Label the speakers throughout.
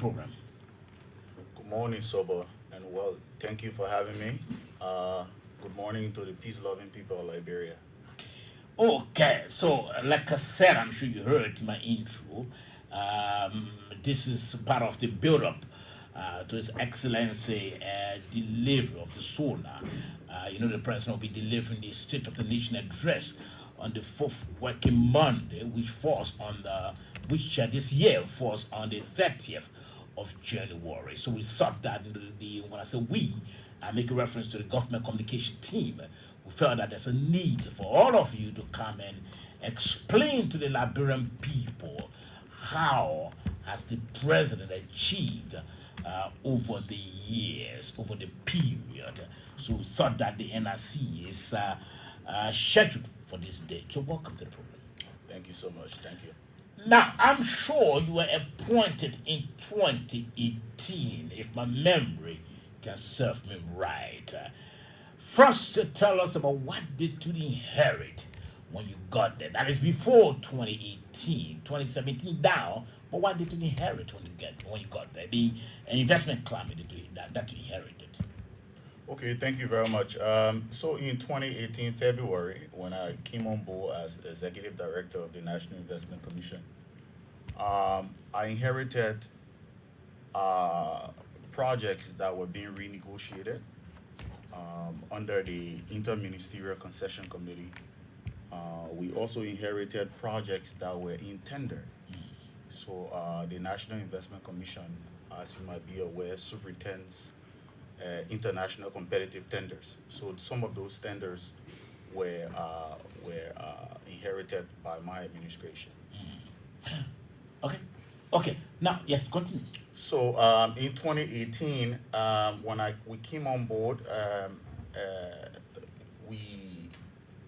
Speaker 1: program.
Speaker 2: Good morning, Soba, and well, thank you for having me. Good morning to the peace-loving people of Liberia.
Speaker 1: Okay, so like I said, I'm sure you heard my intro. Um, this is part of the build-up to His Excellency delivery of the SONA. The president will be delivering the State of the Nation address on the fourth working Monday, which this year falls on the 30th of January. So we thought that when I say we, I make a reference to the government communication team. We felt that there's a need for all of you to come and explain to the Liberian people how has the president achieved over the years, over the period. So we thought that the NRC is scheduled for this date. So welcome to the program.
Speaker 2: Thank you so much. Thank you.
Speaker 1: Now, I'm sure you were appointed in 2018, if my memory can serve me right. First, tell us about what did you inherit when you got there. That is before 2018, 2017 down. But what did you inherit when you got there? The investment climate that you inherited.
Speaker 2: Okay, thank you very much. So in 2018 February, when I came on board as executive director of the National Investment Commission, I inherited projects that were being renegotiated under the Interministerial Concession Committee. We also inherited projects that were in tender. So the National Investment Commission, as you might be aware, superintends international competitive tenders. So some of those tenders were inherited by my administration.
Speaker 1: Okay. Okay. Now, yes, continue.
Speaker 2: So in 2018, when we came on board, we,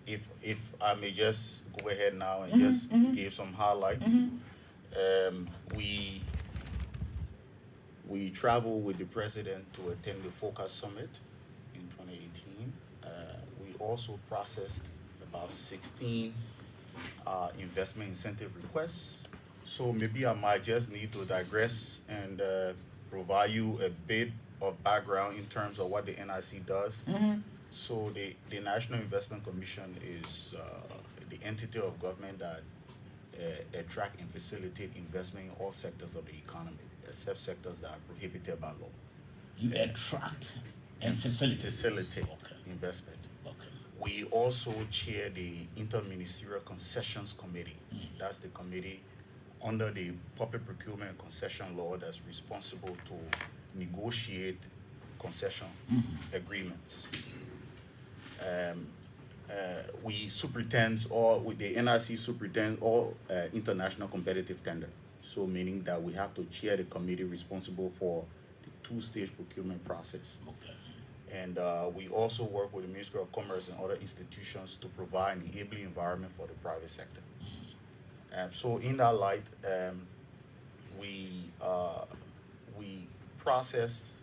Speaker 2: if I may just go ahead now and just give some highlights, we traveled with the president to attend the Focus Summit in 2018. We also processed about 16 investment incentive requests. So maybe I might just need to digress and provide you a bit of background in terms of what the NIC does. So the National Investment Commission is the entity of government that attract and facilitate investment in all sectors of the economy, except sectors that are prohibited by law.
Speaker 1: You attract and facilitate.
Speaker 2: Facilitate
Speaker 1: Okay.
Speaker 2: investment.
Speaker 1: Okay.
Speaker 2: We also chair the Interministerial Concessions Committee. That's the committee under the Public Procurement and Concession Law that's responsible to negotiate concession agreements. We superintend all, with the NRC superintend all international competitive tender. So meaning that we have to chair the committee responsible for the two-stage procurement process.
Speaker 1: Okay.
Speaker 2: And we also work with the Ministry of Commerce and other institutions to provide an enabling environment for the private sector. So in that light, we process,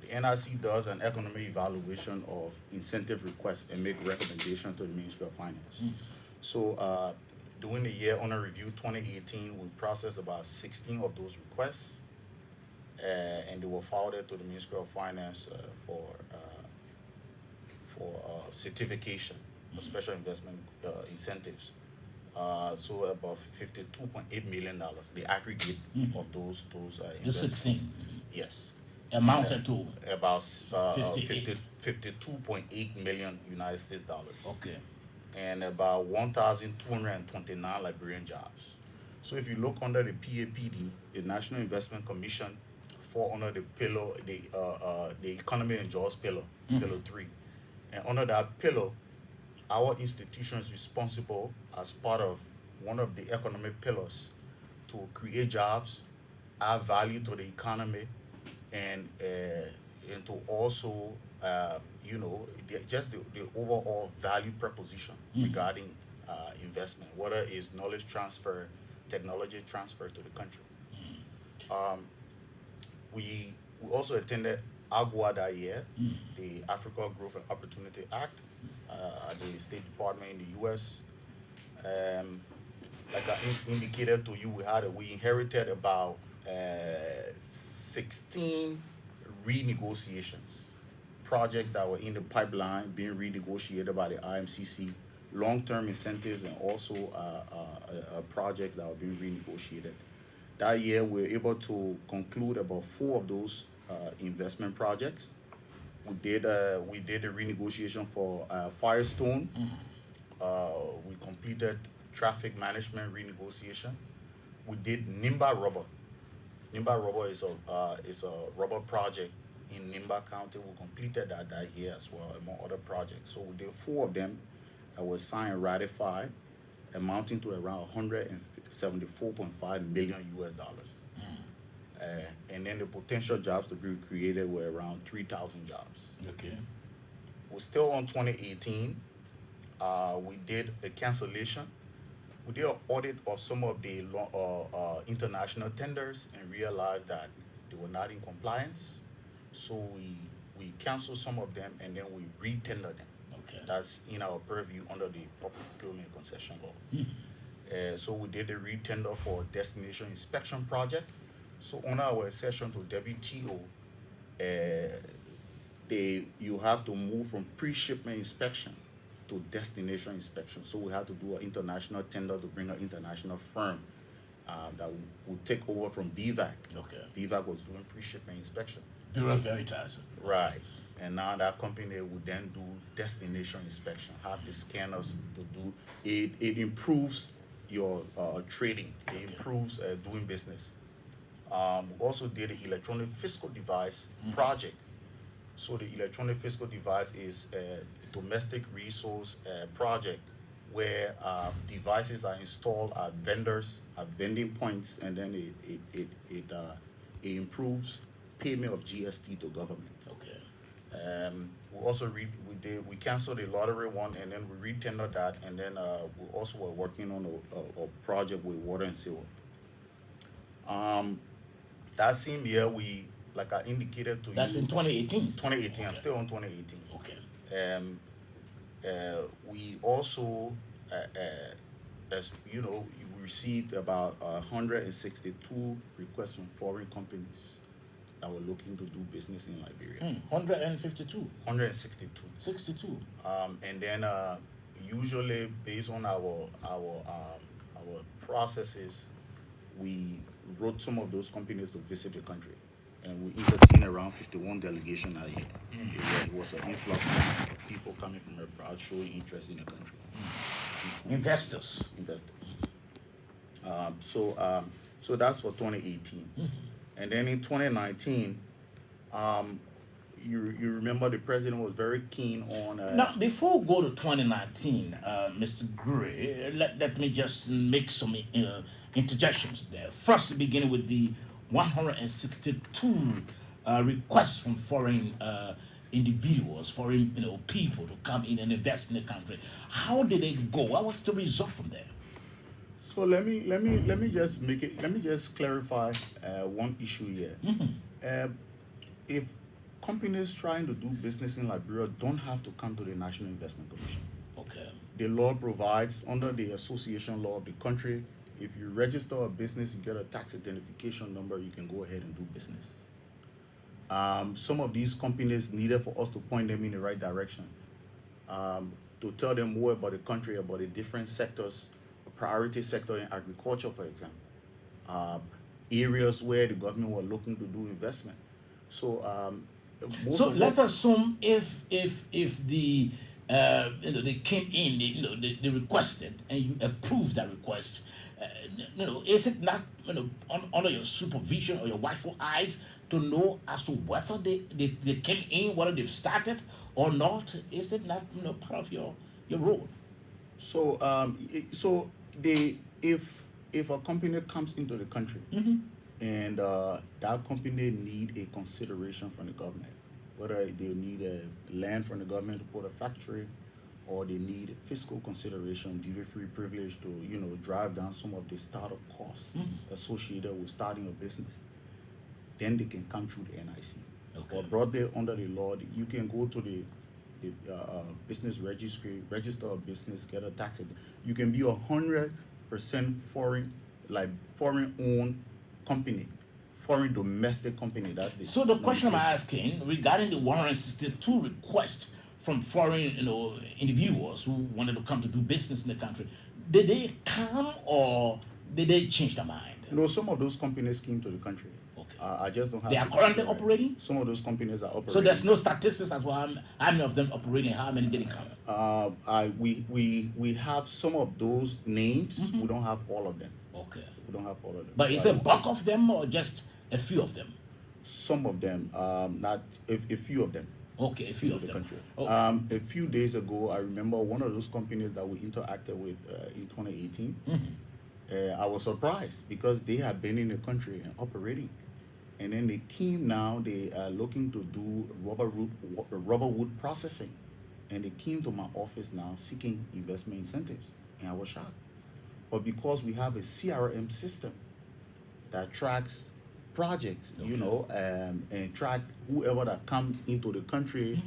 Speaker 2: the NRC does an economic evaluation of incentive requests and make recommendations to the Ministry of Finance. So during the year under review 2018, we processed about 16 of those requests, and they were forwarded to the Ministry of Finance for certification of special investment incentives. So about $52.8 million, the aggregate of those
Speaker 1: The
Speaker 2: investments.
Speaker 1: 16
Speaker 2: Yes.
Speaker 1: amounted to.
Speaker 2: About
Speaker 1: 58.
Speaker 2: 52.8 million United States dollars.
Speaker 1: Okay.
Speaker 2: And about 1,229 Liberian jobs. So if you look under the PAPD, the National Investment Commission, fall under the pillar, the economy and jobs pillar, pillar 3. And under that pillar, our institution is responsible as part of one of the economic pillars to create jobs, add value to the economy, and to also just the overall value proposition regarding investment, whether it's knowledge transfer, technology transfer to the country. We also attended AGWA that year, the Africa Growth and Opportunity Act, at the State Department in the U.S. Like I indicated to you, we inherited about 16 renegotiations, projects that were in the pipeline being renegotiated by the IMCC, long-term incentives, and also projects that were being renegotiated. That year, we were able to conclude about 4 of those investment projects. We did the renegotiation for Firestone. We completed traffic management renegotiation. We did Nimba Rubber. Nimba Rubber is a rubber project in Nimba County. We completed that year as well, among other projects. So we did 4 of them that were signed and ratified, amounting to around 174.5 million US dollars. And then the potential jobs to be created were around 3,000 jobs.
Speaker 1: Okay.
Speaker 2: We're still on 2018. We did a cancellation. We did an audit of some of the international tenders and realized that they were not in compliance. So we canceled some of them and then we re-tendered them.
Speaker 1: Okay.
Speaker 2: That's in our purview under the Public Procurement Concession Law. So we did a re-tender for a destination inspection project. So on our accession to WTO, you have to move from pre-shipment inspection to destination inspection. So we had to do an international tender to bring an international firm that would take over from BVAC.
Speaker 1: Okay.
Speaker 2: BVAC was doing pre-shipment inspection.
Speaker 1: Bureau Veritas.
Speaker 2: Right. And now that company would then do destination inspection, have the scanners to do it. It improves your trading. It improves doing business. We also did an electronic fiscal device project. So the electronic fiscal device is a domestic resource project where devices are installed at vendors, at vending points, and then it improves payment of GST to government.
Speaker 1: Okay.
Speaker 2: We also we canceled the lottery one, and then we re-tendered that, and then we also were working on a project with water and sewer. That same year, like I indicated to
Speaker 1: That's
Speaker 2: you.
Speaker 1: in 2018.
Speaker 2: 2018.
Speaker 1: Okay.
Speaker 2: I'm still on 2018.
Speaker 1: Okay.
Speaker 2: We also, as you know, we received about 162 requests from foreign companies that were looking to do business in Liberia.
Speaker 1: 152.
Speaker 2: 162.
Speaker 1: 62.
Speaker 2: And then usually based on our processes, we wrote some of those companies to visit the country, and we entertained around 51 delegations a year. It was an influx of people coming from abroad showing interest in the country.
Speaker 1: Investors.
Speaker 2: So that's for 2018. And then in 2019, you remember the president was very keen on.
Speaker 1: Now, before we go to 2019, Mr. Gray, let me just make some interjections there. First, beginning with the 162 requests from foreign individuals, foreign people to come in and invest in the country. How did it go? What was the result from there?
Speaker 2: So let me just clarify one issue here. If companies trying to do business in Liberia don't have to come to the National Investment Commission.
Speaker 1: Okay.
Speaker 2: The law provides under the association law of the country, if you register a business, you get a tax identification number, you can go ahead and do business. Some of these companies needed for us to point them in the right direction, to tell them more about the country, about the different sectors, a priority sector in agriculture, for example, areas where the government were looking to do investment. So
Speaker 1: let's assume if the they came in, they requested, and you approved that request. Is it not under your supervision or your watchful eyes to know as to whether they came in, whether they've started or not? Is it not part of your role?
Speaker 2: So if a company comes into the country and that company need a consideration from the government, whether they need a land from the government to put a factory, or they need fiscal consideration, duty-free privilege to drive down some of the startup costs associated with starting a business, then they can come through the NIC.
Speaker 1: Okay.
Speaker 2: Or broadly under the law, you can go to the business registry, register a business, get a tax. You can be 100% foreign-owned company, foreign domestic company. That's the
Speaker 1: So the question I'm
Speaker 2: nomenclature.
Speaker 1: asking regarding the 162 requests from foreign, individuals who wanted to come to do business in the country, did they come or did they change their mind?
Speaker 2: No, some of those companies came to the country.
Speaker 1: Okay.
Speaker 2: I just don't have.
Speaker 1: They are
Speaker 2: the
Speaker 1: currently
Speaker 2: figure.
Speaker 1: operating?
Speaker 2: Some of those companies are operating.
Speaker 1: So there's no statistics as well how many of them operating, how many didn't come.
Speaker 2: We have some of those names. We don't have all of them.
Speaker 1: Okay.
Speaker 2: We don't have all of them.
Speaker 1: But is
Speaker 2: So I
Speaker 1: it a
Speaker 2: don't-
Speaker 1: bulk of them or just a few of them?
Speaker 2: Some of them, not a few of them.
Speaker 1: Okay, a few of
Speaker 2: The
Speaker 1: them.
Speaker 2: country.
Speaker 1: Okay.
Speaker 2: A few days ago, I remember one of those companies that we interacted with in 2018. I was surprised because they have been in the country and operating, and then they came now. They are looking to do rubber wood processing, and they came to my office now seeking investment incentives, and I was shocked. But because we have a CRM system that tracks projects,
Speaker 1: Okay.
Speaker 2: and track whoever that come into the country.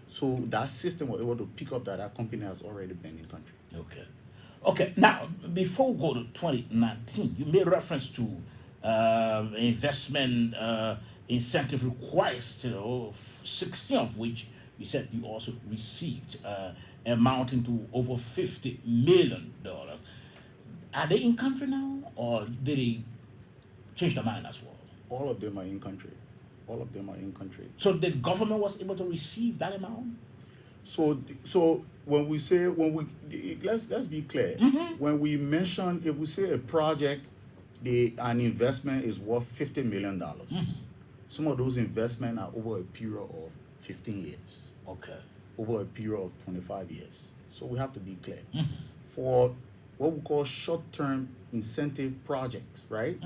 Speaker 2: So that system was able to pick up that company has already been in country.
Speaker 1: Okay. Okay. Now, before we go to 2019, you made reference to investment incentive requests, 16 of which you said you also received, amounting to over $50 million. Are they in country now, or did they change their mind as well?
Speaker 2: All of them are in country. All of them are in country.
Speaker 1: So the government was able to receive that amount?
Speaker 2: So when we let's be clear. When we mention, if we say a project, an investment is worth $50 million. Some of those investments are over a period of 15 years,
Speaker 1: Okay.
Speaker 2: over a period of 25 years. So we have to be clear. For what we call short-term incentive projects, right?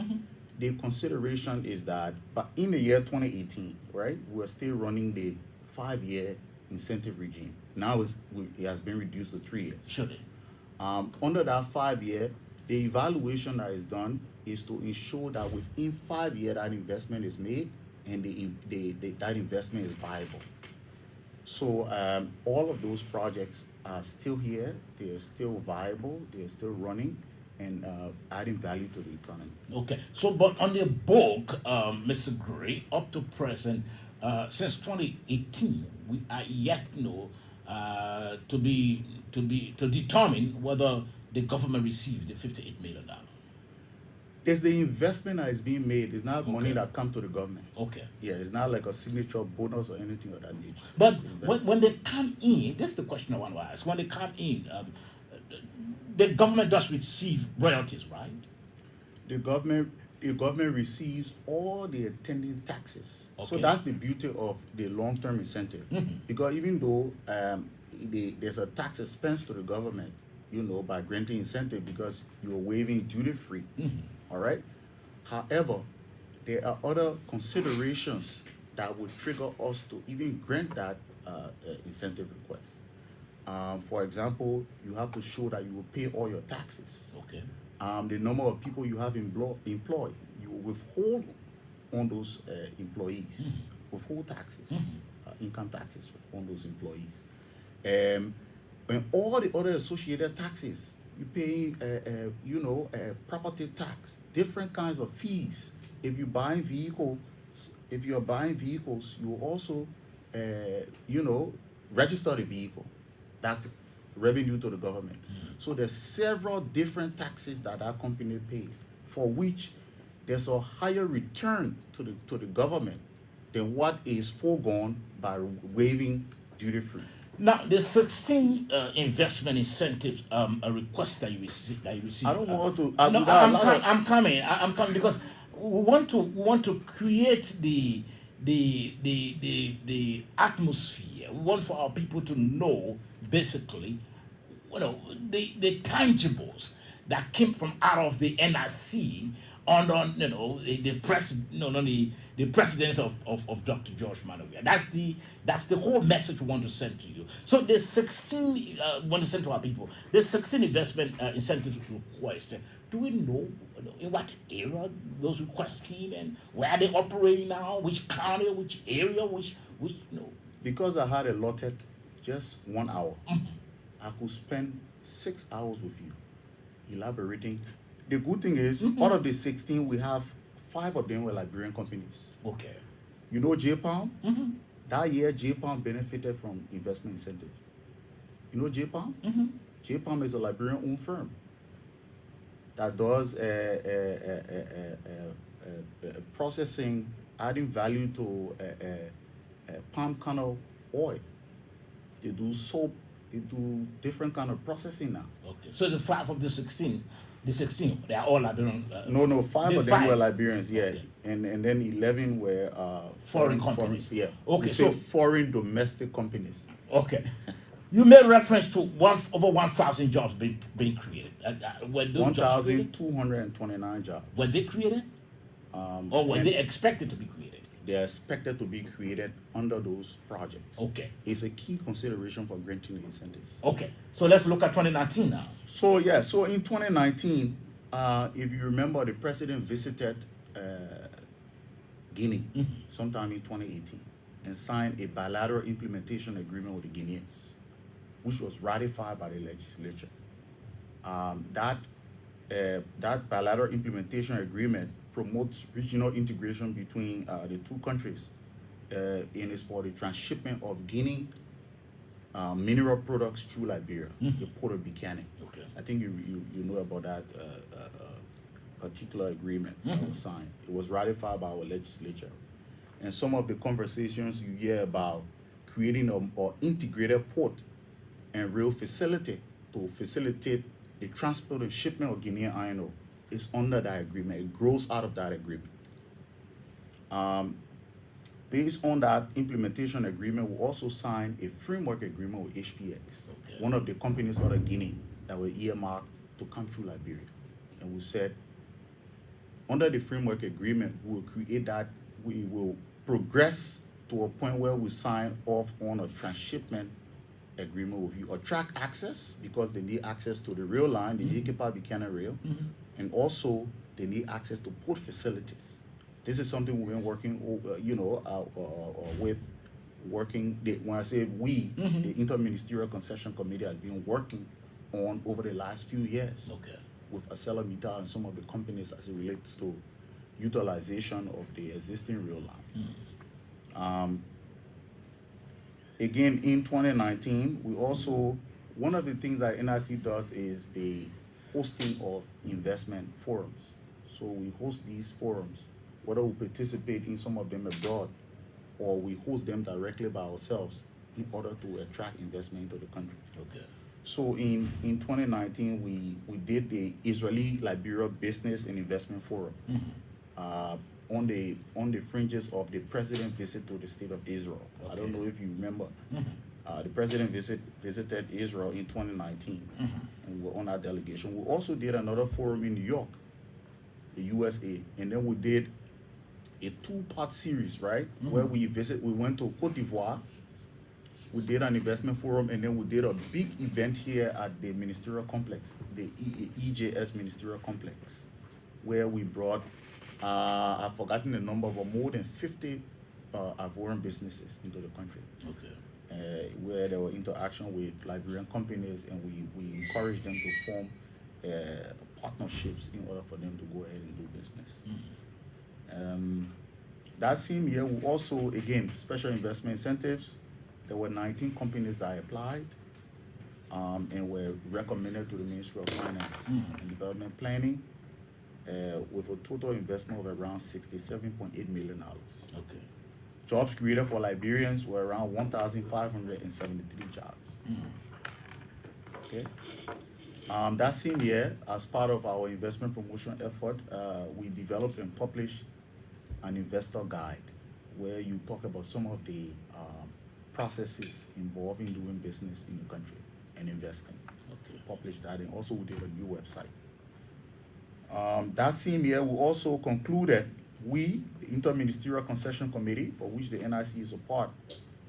Speaker 2: The consideration is that, but in the year 2018, right, we're still running the 5-year incentive regime. Now it has been reduced to 3 years.
Speaker 1: Should it?
Speaker 2: Under that 5 year, the evaluation that is done is to ensure that within 5 years that investment is made and that investment is viable. So all of those projects are still here. They are still viable. They are still running and adding value to the economy.
Speaker 1: Okay. So, but on the book, Mr. Gray, up to present, since 2018, we are yet to determine whether the government received the $58 million.
Speaker 2: It's the investment that is being made. It's not money
Speaker 1: Okay.
Speaker 2: that comes to the government.
Speaker 1: Okay.
Speaker 2: Yeah, it's not like a signature bonus or anything of that nature.
Speaker 1: But
Speaker 2: It's investment.
Speaker 1: when they come in, this is the question I want to ask. When they come in, the government does receive royalties, right?
Speaker 2: the government receives all the attending taxes. So
Speaker 1: Okay.
Speaker 2: that's the beauty of the long-term incentive. Because even though there's a tax expense to the government, by granting incentive because you're waiving duty-free, all right? However, there are other considerations that would trigger us to even grant that incentive request. For example, you have to show that you will pay all your taxes.
Speaker 1: Okay.
Speaker 2: The number of people you have employed, you will withhold on those employees, withhold taxes, income taxes on those employees. And all the other associated taxes, you pay, property tax, different kinds of fees. If you're buying vehicles, you also, register the vehicle. That's revenue to the government. So there's several different taxes that our company pays, for which there's a higher return to the government than what is foregone by waiving duty-free.
Speaker 1: Now, the 16 investment incentives a request that you received.
Speaker 2: I don't want to.
Speaker 1: No, I'm coming because we want to create the atmosphere. We want for our people to know basically, the tangibles that came from out of the NRC under the presidents of Dr. George Manawiya. That's the whole message we want to send to you. So the 16 want to send to our people. The 16 investment incentives requests. Do we know in what area those requests came and where are they operating now? Which county? Which area? Which
Speaker 2: Because I had allotted just 1 hour, I could spend 6 hours with you, elaborating. The good thing is, out of the 16, we have 5 of them were Liberian companies.
Speaker 1: Okay.
Speaker 2: You know J-Palm? That year, J-Palm benefited from investment incentives. You know J-Palm? J-Palm is a Liberian-owned firm that does processing, adding value to palm kernel oil. They do soap. They do different kind of processing now.
Speaker 1: Okay. So the 5 of the 16, they are all Liberian.
Speaker 2: No, 5 of them were
Speaker 1: 5.
Speaker 2: Liberians, yeah,
Speaker 1: Okay.
Speaker 2: and then 11 were
Speaker 1: Foreign companies.
Speaker 2: yeah.
Speaker 1: Okay,
Speaker 2: We say
Speaker 1: so-
Speaker 2: foreign domestic companies.
Speaker 1: Okay. You made reference to over 1,000 jobs being created. Were those jobs created?
Speaker 2: 1,229 jobs.
Speaker 1: Were they created? Or were
Speaker 2: and
Speaker 1: they expected to be created?
Speaker 2: They are expected to be created under those projects.
Speaker 1: Okay.
Speaker 2: It's a key consideration for granting the incentives.
Speaker 1: Okay. So let's look at 2019 now.
Speaker 2: So in 2019, if you remember, the president visited Guinea sometime in 2018 and signed a bilateral implementation agreement with the Guineans, which was ratified by the legislature. That bilateral implementation agreement promotes regional integration between the two countries, and is for the transshipment of Guinea mineral products through Liberia, the port of Buchanan.
Speaker 1: Okay.
Speaker 2: I think you know about that particular agreement that was signed. It was ratified by our legislature. And some of the conversations you hear about creating an integrated port and rail facility to facilitate the transport and shipment of Guinean iron ore is under that agreement. It grows out of that agreement. Based on that implementation agreement, we also signed a framework agreement with HPX,
Speaker 1: Okay.
Speaker 2: one of the companies out of Guinea that were earmarked to come through Liberia. And we said, under the framework agreement, we will create that, we will progress to a point where we sign off on a transshipment agreement with you, or track access, because they need access to the rail line, the Yekepa Buchanan rail, and also they need access to port facilities. This is something we've been working, with working. When I say we, the Interministerial Concession Committee has been working on over the last few years.
Speaker 1: Okay.
Speaker 2: With ArcelorMittal and some of the companies as it relates to utilization of the existing rail line. Again, in 2019, we also, one of the things that NIC does is the hosting of investment forums. So we host these forums, whether we participate in some of them abroad or we host them directly by ourselves in order to attract investment into the country.
Speaker 1: Okay.
Speaker 2: So in 2019, we did the Israeli-Liberia Business and Investment Forum on the fringes of the president's visit to the state of Israel. I don't know if you remember. The president visited Israel in 2019, and we were on that delegation. We also did another forum in New York, the USA, and then we did a 2-part series, right? Where we went to Cote d'Ivoire. We did an investment forum, and then we did a big event here at the ministerial complex, the EJS ministerial complex, where we brought, I've forgotten the number, but more than 50 Ivorian businesses into the country.
Speaker 1: Okay.
Speaker 2: Where there were interaction with Liberian companies, and we encouraged them to form partnerships in order for them to go ahead and do business. That same year, we also, again, special investment incentives. There were 19 companies that applied and were recommended to the Ministry of Finance and Development Planning with a total investment of around $67.8 million.
Speaker 1: Okay.
Speaker 2: Jobs created for Liberians were around 1,573 jobs. Okay. That same year, as part of our investment promotion effort, we developed and published an investor guide where you talk about some of the processes involving doing business in the country and investing.
Speaker 1: Okay.
Speaker 2: Published that, and also we did a new website. That same year, we also concluded, the Interministerial Concession Committee, for which the NIC is a part,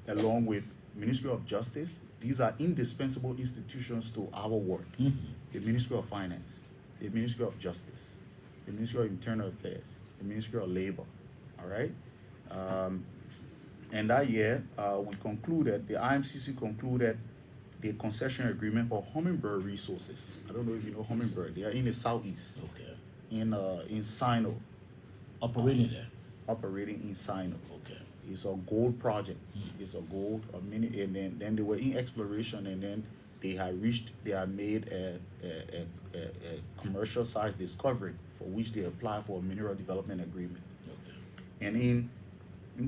Speaker 2: along with Ministry of Justice, these are indispensable institutions to our work. The Ministry of Finance, the Ministry of Justice, the Ministry of Internal Affairs, the Ministry of Labor, all right? And that year, we concluded, the IMCC concluded the concession agreement for Hummingbird Resources. I don't know if you know Hummingbird. They are in the southeast,
Speaker 1: Okay.
Speaker 2: in Sino.
Speaker 1: Operating there.
Speaker 2: operating in Sino.
Speaker 1: Okay.
Speaker 2: It's a gold project. It's a gold, a mini, and then they were in exploration, and then they had made a commercial size discovery for which they applied for a mineral development agreement.
Speaker 1: Okay.
Speaker 2: And in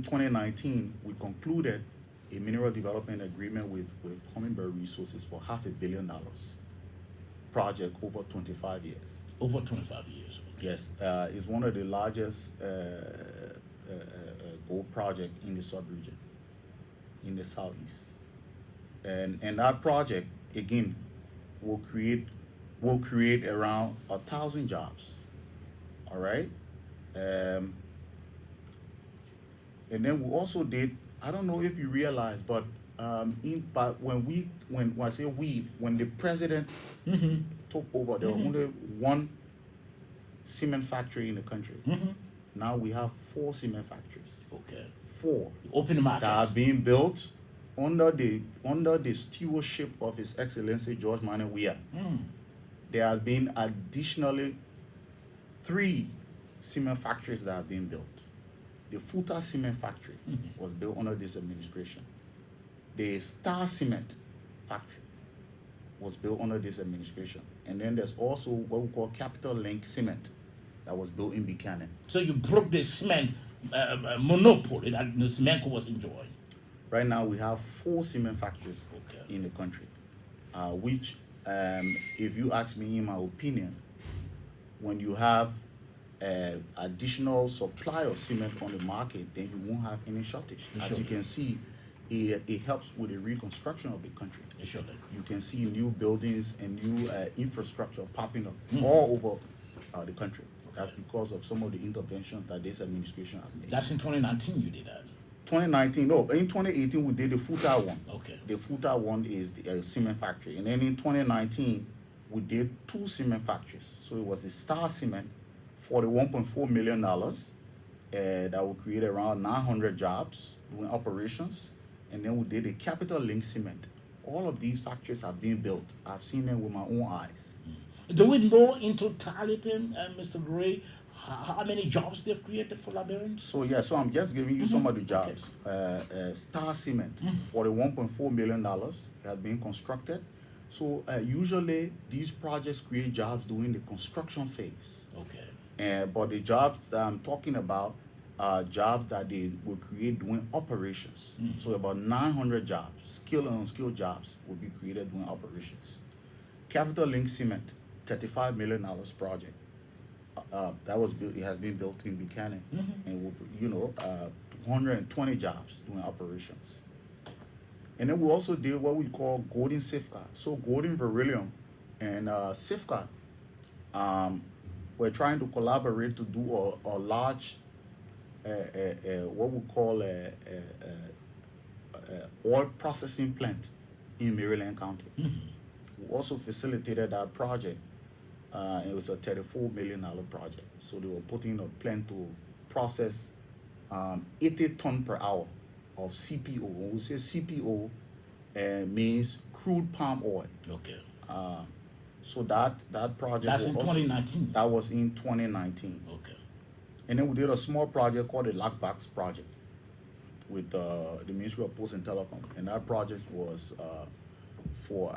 Speaker 2: 2019, we concluded a mineral development agreement with Hummingbird Resources for $500 million project over 25 years.
Speaker 1: Over 25 years.
Speaker 2: Yes, it's one of the largest gold project in the sub-region, in the southeast, and that project again will create around 1,000 jobs. All right, and then we also did. I don't know if you realize, but when I say we, when the president took over, there was only one cement factory in the country. Now we have 4 cement factories.
Speaker 1: Okay.
Speaker 2: 4
Speaker 1: Open market.
Speaker 2: that are being built under the stewardship of His Excellency George Manneh Weah. There have been additionally 3 cement factories that have been built. The Futa Cement Factory was built under this administration. The Star Cement Factory was built under this administration. And then there's also what we call Capital Link Cement that was built in Buchanan.
Speaker 1: So you broke the cement monopoly that the cement was enjoying.
Speaker 2: Right now we have 4 cement factories
Speaker 1: Okay.
Speaker 2: in the country, which, if you ask me, in my opinion, when you have additional supply of cement on the market, then you won't have any shortage. As you can see, it helps with the reconstruction of the country.
Speaker 1: Sure.
Speaker 2: You can see new buildings and new infrastructure popping up all over the country. That's because of some of the interventions that this administration has made.
Speaker 1: That's in 2019 you did that.
Speaker 2: 2019, no, in 2018 we did the Futa one.
Speaker 1: Okay.
Speaker 2: The Futa one is the cement factory. And then in 2019, we did 2 cement factories. So it was the Star Cement for the $1.4 million that will create around 900 jobs doing operations. And then we did the Capital Link Cement. All of these factories have been built. I've seen them with my own eyes.
Speaker 1: Do we know in totality, Mr. Gray, how many jobs they've created for Liberians?
Speaker 2: So yeah, so I'm just giving you some of the jobs. Star Cement for the $1.4 million has been constructed. So usually these projects create jobs during the construction phase.
Speaker 1: Okay.
Speaker 2: But the jobs that I'm talking about are jobs that they will create during operations. So about 900 jobs, skilled and unskilled jobs, will be created during operations. Capital Link Cement, $35 million project. That was built. It has been built in Buchanan, and will, 220 jobs doing operations. And then we also did what we call Golden Safeguard. So Golden Beryllium and Safeguard, we're trying to collaborate to do a large, what we call a oil processing plant in Maryland County. We also facilitated that project. It was a $34 million project. So they were putting a plant to process 80 tons per hour of CPO. When we say CPO, means crude palm oil.
Speaker 1: Okay.
Speaker 2: So that project
Speaker 1: That's in 2019.
Speaker 2: That was in 2019.
Speaker 1: Okay.
Speaker 2: And then we did a small project called the Lockbox Project with the Ministry of Posts and Telecom. And that project was for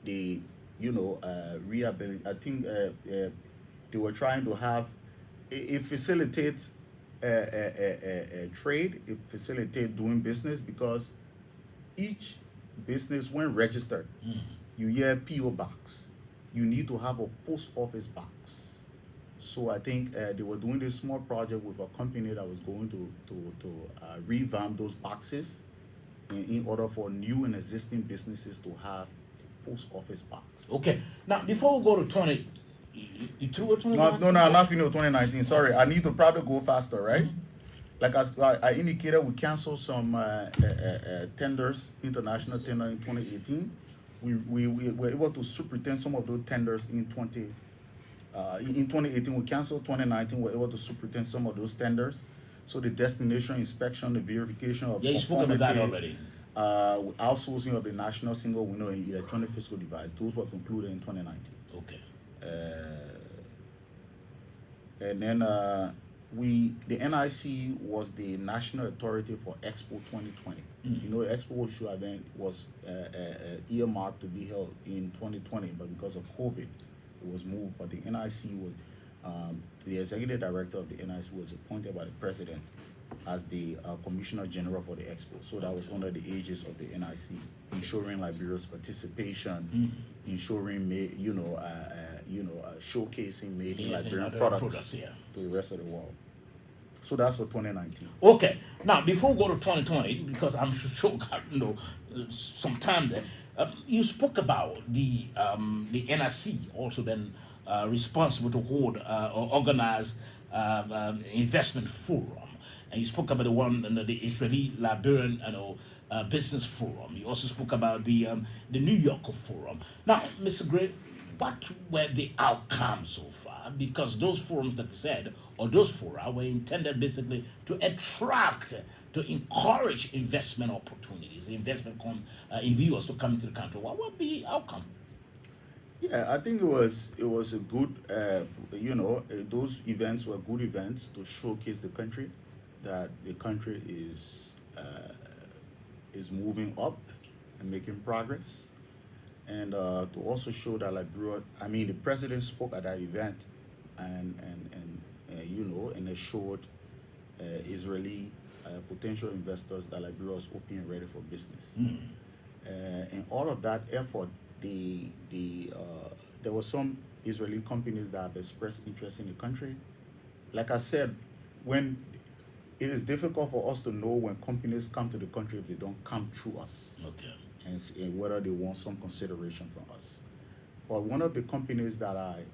Speaker 2: the rehabilitate. I think they were trying to have it facilitates a trade. It facilitates doing business because each business, when registered, you hear PO box. You need to have a post office box. So I think they were doing this small project with a company that was going to revamp those boxes in order for new and existing businesses to have post office box.
Speaker 1: Okay. Now, before we go to 20, you threw it 2019?
Speaker 2: No, I'm not finished with 2019. Sorry, I need to probably go faster, right? Like as I indicated, we canceled some tenders, international tender in 2018. We were able to superintend some of those tenders in 2018. We canceled 2019. We were able to superintend some of those tenders. So the destination inspection, the verification of
Speaker 1: you spoke about that already.
Speaker 2: Outsourcing of the national single window and electronic fiscal device. Those were concluded in 2019.
Speaker 1: Okay.
Speaker 2: And then the NIC was the National Authority for Expo 2020. You know, Expo show event was earmarked to be held in 2020, but because of COVID, it was moved. But the NIC was, the executive director of the NIC was appointed by the president as the commissioner general for the Expo. So that was under the aegis of the NIC, ensuring Liberia's participation, ensuring, showcasing made in
Speaker 1: Yeah,
Speaker 2: Liberian
Speaker 1: other
Speaker 2: products
Speaker 1: yeah.
Speaker 2: to the rest of the world. So that's for 2019.
Speaker 1: Okay. Now, before we go to 2020, because I'm sure got some time there, you spoke about the NRC also been responsible to hold or organize investment forum, and you spoke about the one the Israeli Liberian business forum. You also spoke about the New York forum. Now, Mr. Gray, what were the outcomes so far? Because those forums, like you said, or those fora were intended basically to attract, to encourage investment opportunities, investment individuals to come into the country. What would be the outcome?
Speaker 2: Yeah, I think it was a good, those events were good events to showcase the country, that the country is moving up and making progress, and to also show that Liberia. I mean, the president spoke at that event, and and assured Israeli potential investors that Liberia was open and ready for business. And all of that effort, there were some Israeli companies that have expressed interest in the country. Like I said, when it is difficult for us to know when companies come to the country if they don't come through us,
Speaker 1: Okay.
Speaker 2: and whether they want some consideration from us. But one of the companies that I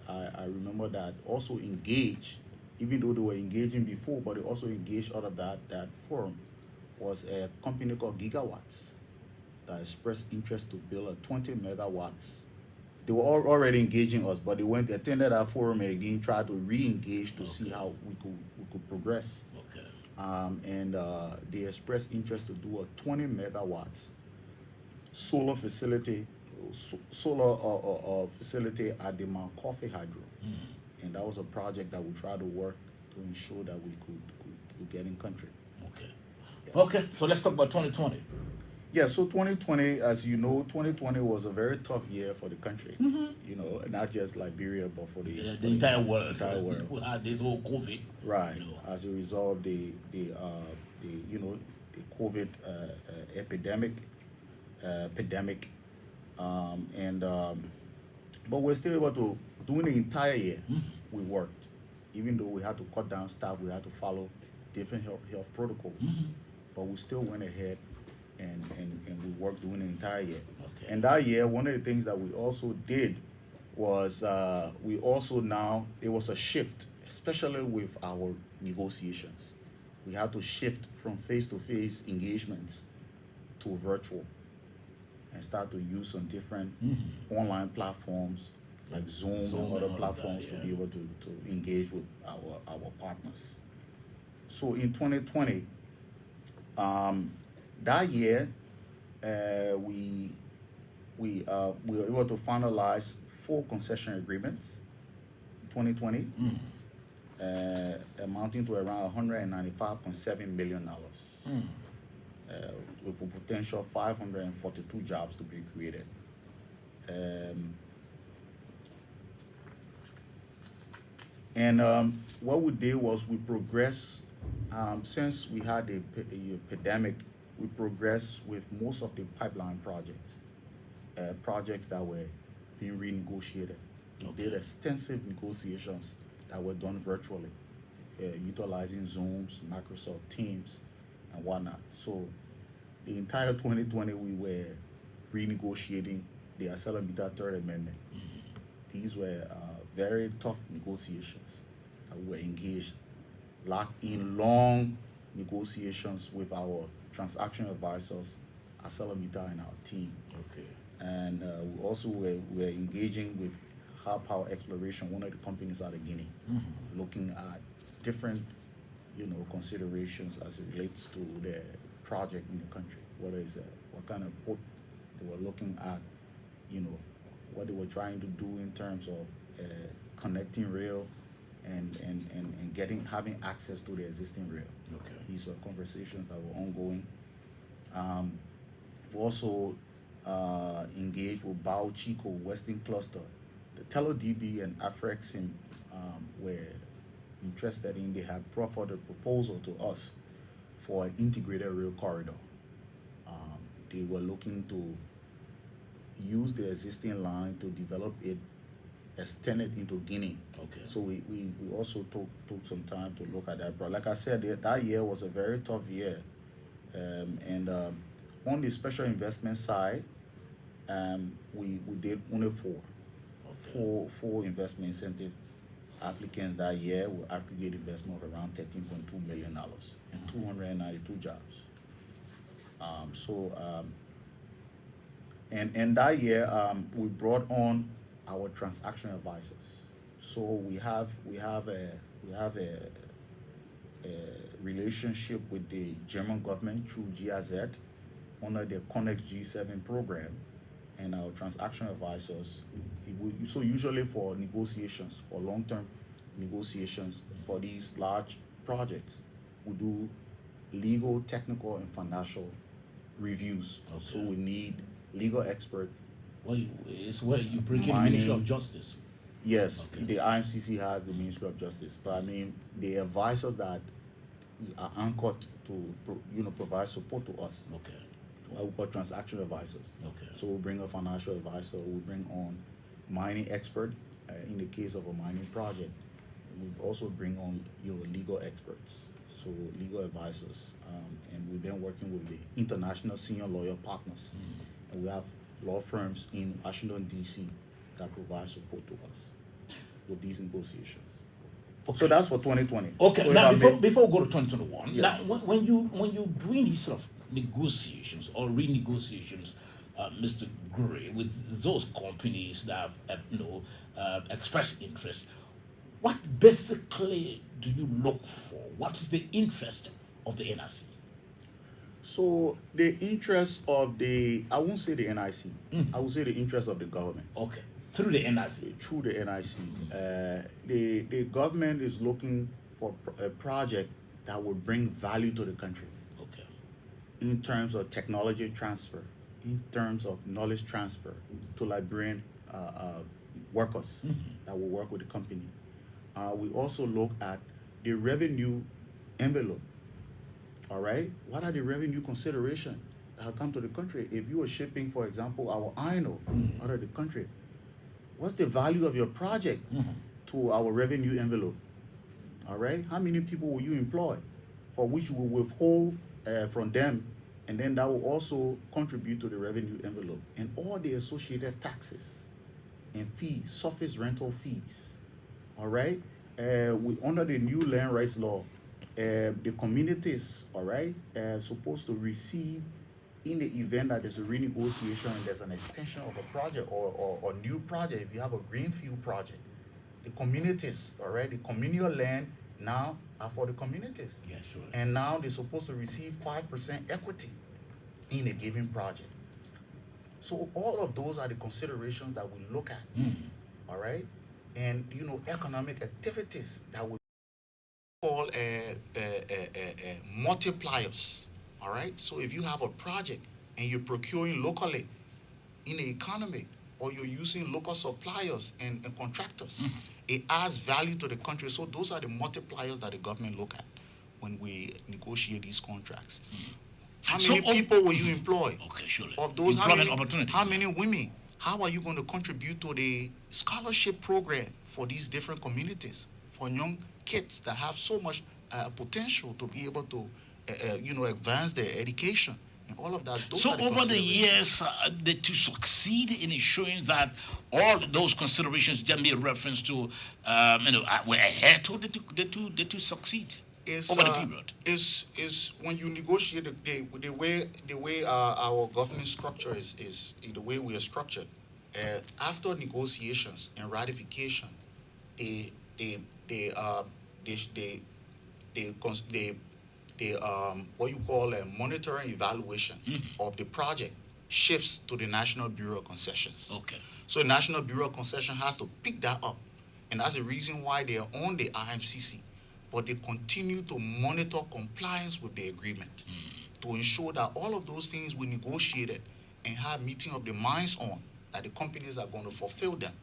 Speaker 2: remember that also engaged, even though they were engaging before, but they also engaged out of that forum, was a company called Gigawatts that expressed interest to build a 20 megawatts. They were already engaging us, but they attended our forum and again tried to re-engage to see how we could progress.
Speaker 1: Okay.
Speaker 2: And they expressed interest to do a 20 megawatts solar facility, facility at the Mount Coffee Hydro, and that was a project that we tried to work to ensure that we could get in country.
Speaker 1: Okay. Okay. So let's talk about 2020.
Speaker 2: Yeah, so 2020, as you know, 2020 was a very tough year for the country. You know, not just Liberia, but for the
Speaker 1: Entire world.
Speaker 2: Entire world.
Speaker 1: We had this whole COVID.
Speaker 2: Right.
Speaker 1: You know.
Speaker 2: As a result of the COVID epidemic, but we're still able to, during the entire year, we worked. Even though we had to cut down staff, we had to follow different health protocols. But we still went ahead and we worked during the entire year.
Speaker 1: Okay.
Speaker 2: And that year, one of the things that we also did was there was a shift, especially with our negotiations. We had to shift from face-to-face engagements to virtual and start to use some different online platforms like Zoom and
Speaker 1: and
Speaker 2: other
Speaker 1: all of
Speaker 2: platforms
Speaker 1: that,
Speaker 2: to be able to engage with our partners. So in 2020, that year, we were able to finalize 4 concession agreements in 2020, amounting to around $195.7 million, with a potential 542 jobs to be created. What we did was we progressed, since we had the epidemic, we progressed with most of the pipeline projects that were being renegotiated. We did extensive negotiations that were done virtually, utilizing Zooms, Microsoft Teams, and whatnot. So the entire 2020, we were renegotiating the ArcelorMittal Third Amendment. These were very tough negotiations that we were engaged, locked in long negotiations with our transaction advisors, ArcelorMittal, and our team.
Speaker 1: Okay.
Speaker 2: And we also were engaging with Hard Power Exploration, one of the companies out of Guinea, looking at different, considerations as it relates to the project in the country. What kind of port they were looking at, what they were trying to do in terms of connecting rail and having access to the existing rail.
Speaker 1: Okay.
Speaker 2: These were conversations that were ongoing. We also engaged with Bao Chico, Western Cluster. The TeleDB and Afrexim were interested in, they had proffered a proposal to us for an integrated rail corridor. They were looking to use the existing line to develop it, extend it into Guinea.
Speaker 1: Okay.
Speaker 2: So we also took some time to look at that. But like I said, that year was a very tough year. On the special investment side, we did only four investment incentive applicants that year with aggregate investment of around $13.2 million and 292 jobs. And that year we brought on our transaction advisors. So we have a relationship with the German government through GIZ under the Connex G7 program, and our transaction advisors. So usually for negotiations, for long-term negotiations for these large projects, we do legal, technical, and financial reviews.
Speaker 1: Okay.
Speaker 2: So we need legal expert.
Speaker 1: Well, it's where you bring in the
Speaker 2: Mining.
Speaker 1: Ministry of Justice.
Speaker 2: Yes,
Speaker 1: Okay.
Speaker 2: the IMCC has the Ministry of Justice, but I mean the advisors that are anchored to provide support to us.
Speaker 1: Okay.
Speaker 2: We call transaction advisors.
Speaker 1: Okay.
Speaker 2: So we'll bring a financial advisor, we'll bring on mining expert in the case of a mining project. We'll also bring on legal experts, so legal advisors. And we've been working with the international senior lawyer partners. And we have law firms in Washington, D.C. that provide support to us with these negotiations.
Speaker 1: Okay.
Speaker 2: So that's for 2020.
Speaker 1: Okay.
Speaker 2: So
Speaker 1: Now,
Speaker 2: if I may-
Speaker 1: before we go to 2021,
Speaker 2: Yes.
Speaker 1: now when you doing these sort of negotiations or renegotiations, Mr. Gray, with those companies that have expressed interest, what basically do you look for? What is the interest of the NRC?
Speaker 2: So the interest of I won't say the NIC, I will say the interest of the government.
Speaker 1: Okay, through the NRC.
Speaker 2: Through the NIC. The government is looking for a project that will bring value to the country
Speaker 1: Okay.
Speaker 2: in terms of technology transfer, in terms of knowledge transfer to Liberian workers that will work with the company. We also look at the revenue envelope. All right, what are the revenue considerations that have come to the country? If you are shipping, for example, our iron ore out of the country, what's the value of your project to our revenue envelope? All right, how many people will you employ for which you will withhold from them, and then that will also contribute to the revenue envelope, and all the associated taxes and fees, surface rental fees. All right, we under the new land rights law, the communities, all right, supposed to receive, in the event that there's a renegotiation and there's an extension of a project or new project. If you have a greenfield project, the communities, all right, the communal land now are for the communities.
Speaker 1: Yeah, sure.
Speaker 2: And now they're supposed to receive 5% equity in a given project. So all of those are the considerations that we look at, all right? And, economic activities that we call multipliers, all right? So if you have a project and you're procuring locally in the economy, or you're using local suppliers and contractors, it adds value to the country. So those are the multipliers that the government look at when we negotiate these contracts. How many people will you employ?
Speaker 1: Okay, sure.
Speaker 2: Of those,
Speaker 1: employment opportunities.
Speaker 2: How many women? How are you going to contribute to the scholarship program for these different communities, for young kids that have so much potential to be able to, advance their education and all of that?
Speaker 1: So over the years, to succeed in ensuring that all those considerations that made reference to, were adhered to, the two succeed over the period.
Speaker 2: Is when you negotiate the way our governance structure is the way we are structured. After negotiations and ratification, the what you call a monitoring evaluation of the project shifts to the National Bureau of Concessions.
Speaker 1: Okay.
Speaker 2: So the National Bureau of Concession has to pick that up And that's the reason why they are on the IMCC. But they continue to monitor compliance with the agreement to ensure that all of those things we negotiated and have meeting of the minds on, that the companies are going to fulfill them.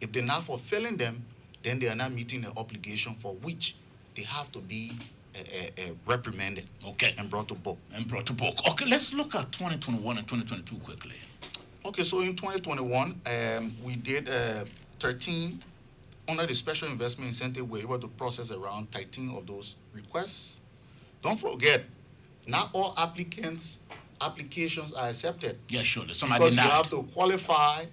Speaker 2: If they're not fulfilling them, then they are not meeting the obligation for which they have to be reprimanded
Speaker 1: Okay.
Speaker 2: and brought to book.
Speaker 1: And brought to book. Okay, let's look at 2021 and 2022 quickly.
Speaker 2: Okay, so in 2021, we did 13, under the special investment incentive, we were able to process around 13 of those requests. Don't forget, not all applications are accepted.
Speaker 1: Yeah, sure. Some are
Speaker 2: Because you
Speaker 1: denied.
Speaker 2: have to qualify,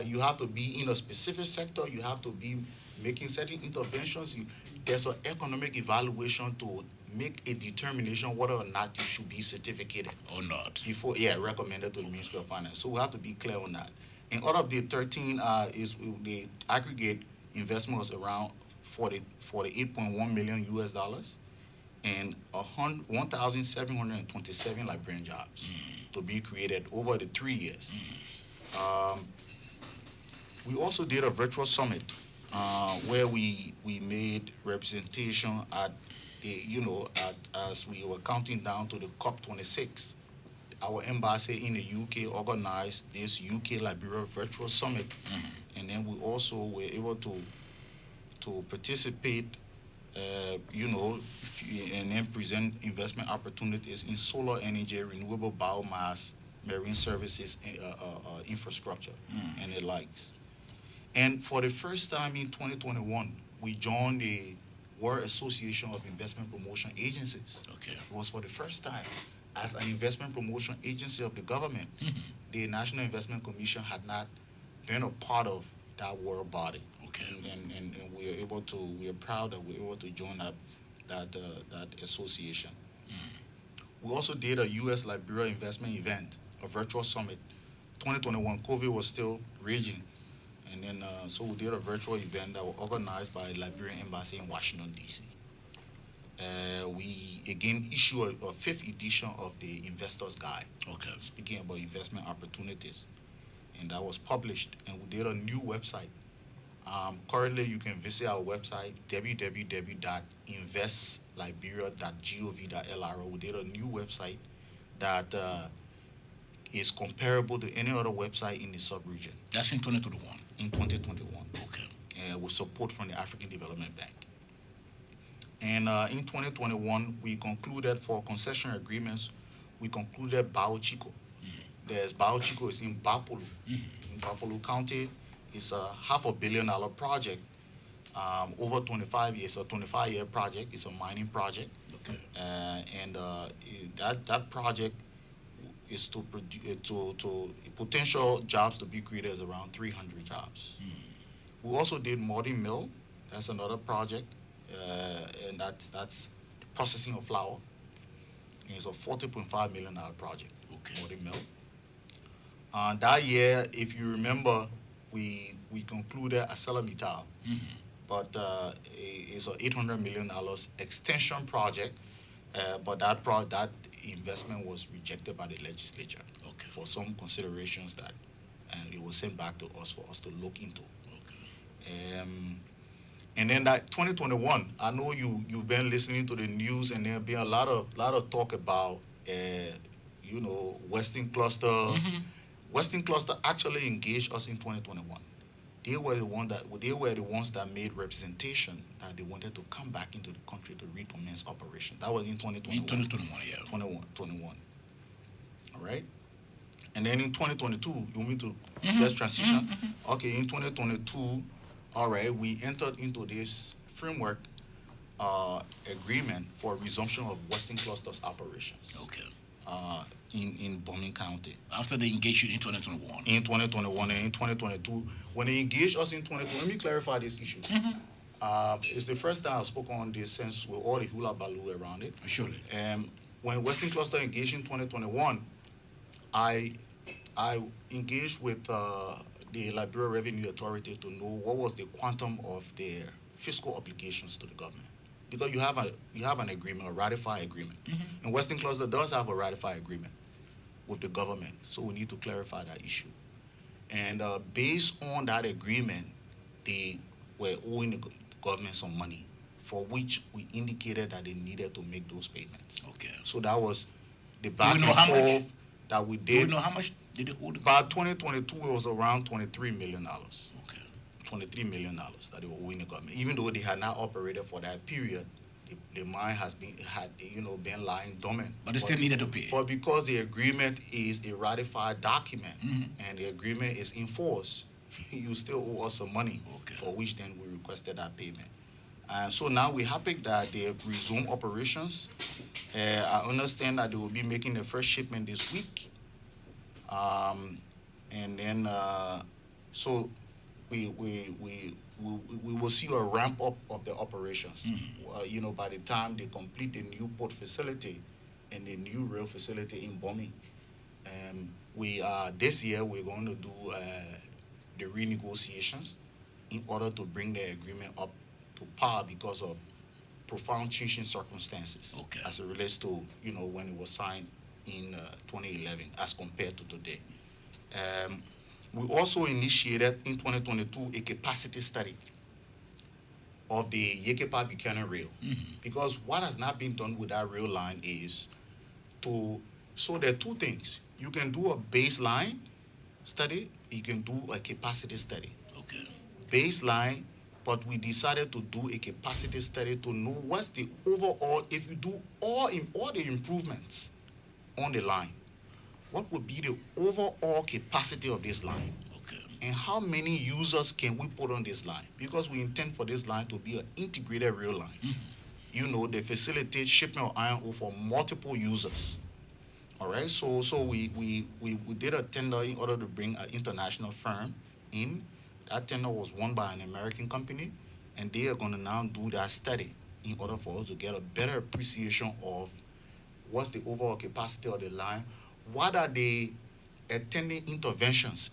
Speaker 2: you have to be in a specific sector, you have to be making certain interventions. There's an economic evaluation to make a determination whether or not you should be certificated
Speaker 1: Or not.
Speaker 2: before, recommended to the Ministry of Finance. So we have to be clear on that. And out of the 13 is the aggregate investment was around 48.1 million US dollars and 1,727 Liberian jobs to be created over the 3 years. We also did a virtual summit where we made representation at as we were counting down to the COP26. Our embassy in the UK organized this UK Liberia virtual summit, and then we also were able to participate, and then present investment opportunities in solar energy, renewable biomass, marine services, infrastructure, and the likes. And for the first time in 2021, we joined the World Association of Investment Promotion Agencies.
Speaker 1: Okay.
Speaker 2: It was for the first time. As an investment promotion agency of the government, the National Investment Commission had not been a part of that world body.
Speaker 1: Okay.
Speaker 2: And we are proud that we were able to join that association. We also did a U.S. Liberia investment event, a virtual summit. 2021, COVID was still raging. And then, so we did a virtual event that was organized by the Liberian Embassy in Washington, D.C. We again issued a 5th edition of the Investor's Guide,
Speaker 1: Okay.
Speaker 2: speaking about investment opportunities. And that was published, and we did a new website. Currently, you can visit our website, www.investliberia.gov.lr. We did a new website that is comparable to any other website in the sub-region
Speaker 1: That's in 2021.
Speaker 2: in 2021,
Speaker 1: Okay.
Speaker 2: with support from the African Development Bank. And in 2021, we concluded for concession agreements, we concluded Baochico. There's Baochico is in Bapolu, in Bapolu County. It's a $500 million project, over 25 years, a 25-year project. It's a mining project.
Speaker 1: Okay.
Speaker 2: That project is to potential jobs to be created is around 300 jobs. We also did Morden Mill. That's another project, and that's processing of flour. And it's a $40.5 million project.
Speaker 1: Okay.
Speaker 2: Morden Mill. That year, if you remember, we concluded ArcelorMittal, but it's an $800 million extension project, but that investment was rejected by the legislature for some considerations that it was sent back to us for us to look into.
Speaker 1: Okay.
Speaker 2: And then that 2021, I know you've been listening to the news, and there'll be a lot of talk about Western Cluster. Western Cluster actually engaged us in 2021. They were the ones that made representation that they wanted to come back into the country to recommence operation. That was in 2021.
Speaker 1: In 2021, yeah.
Speaker 2: 21. All right. And then in 2022, you want me to just transition? Okay, in 2022, all right, we entered into this framework agreement for resumption of Western Cluster's operations.
Speaker 1: Okay.
Speaker 2: In Bowman County.
Speaker 1: After they engaged you in 2021.
Speaker 2: In 2021 and in 2022, when they engaged us in 2022, let me clarify this issue. It's the first time I've spoken on this since with all the hula baloo around it.
Speaker 1: Surely.
Speaker 2: When Western Cluster engaged in 2021, I engaged with the Liberia Revenue Authority to know what was the quantum of their fiscal obligations to the government. Because you have an agreement, a ratified agreement. And Western Cluster does have a ratified agreement with the government, so we need to clarify that issue. And based on that agreement, were owing the government some money, for which we indicated that they needed to make those payments.
Speaker 1: Okay.
Speaker 2: So that was the back
Speaker 1: know
Speaker 2: and
Speaker 1: how much?
Speaker 2: forth that we
Speaker 1: Do we
Speaker 2: did.
Speaker 1: know how much did they owe the
Speaker 2: By 2022, it was around $23 million.
Speaker 1: Okay.
Speaker 2: $23 million that they were owing the government, even though they had not operated for that period. The mine been lying dormant.
Speaker 1: But they still needed to pay.
Speaker 2: But because the agreement is a ratified document and the agreement is enforced, you still owe us some money,
Speaker 1: Okay.
Speaker 2: for which then we requested that payment. And so now we're happy that they have resumed operations. I understand that they will be making the first shipment this week. And then, so we will see a ramp up of the operations. By the time they complete the new port facility and the new rail facility in Bomi. This year we're going to do the renegotiations in order to bring the agreement up to par because of profound changing circumstances.
Speaker 1: Okay.
Speaker 2: As it relates to when it was signed in 2011 as compared to today. We also initiated in 2022 a capacity study of the Yekepa Buchanan Rail. Because what has not been done with that rail line is so there are two things. You can do a baseline study, you can do a capacity study.
Speaker 1: Okay.
Speaker 2: Baseline, but we decided to do a capacity study to know what's the overall, if you do all the improvements on the line, what would be the overall capacity of this line?
Speaker 1: Okay.
Speaker 2: And how many users can we put on this line? Because we intend for this line to be an integrated rail line. They facilitate shipment of iron ore for multiple users. All right, so we did a tender in order to bring an international firm in. That tender was won by an American company, and they are going to now do that study in order for us to get a better appreciation of what's the overall capacity of the line, what are the attending interventions